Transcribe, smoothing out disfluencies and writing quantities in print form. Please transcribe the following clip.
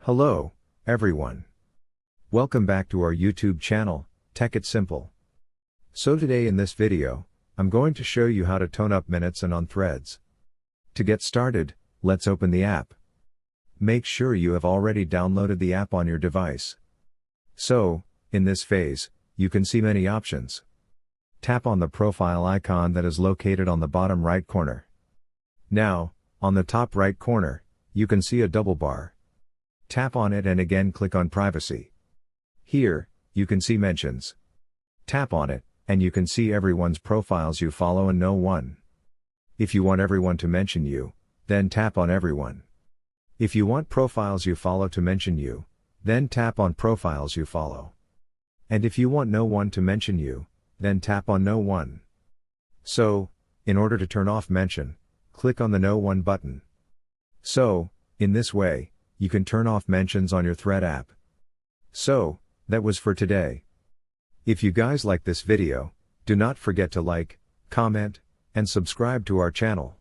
Hello, everyone. Welcome back to our YouTube channel, Tech It Simple. So today in this video, I'm going to show you how to tone up minutes and on threads. To get started, let's open the app. Make sure you have already downloaded the app on your device. So, in this phase, you can see many options. Tap on the profile icon that is located on the bottom right corner. Now, on the top right corner, you can see a double bar. Tap on it and again click on Privacy. Here, you can see mentions. Tap on it, and you can see everyone's profiles you follow and no one. If you want everyone to mention you, then tap on Everyone. If you want profiles you follow to mention you, then tap on Profiles you follow. And if you want no one to mention you, then tap on No One. So, in order to turn off mention, click on the No One button. So, in this way, you can turn off mentions on your Thread app. So, that was for today. If you guys like this video, do not forget to like, comment, and subscribe to our channel.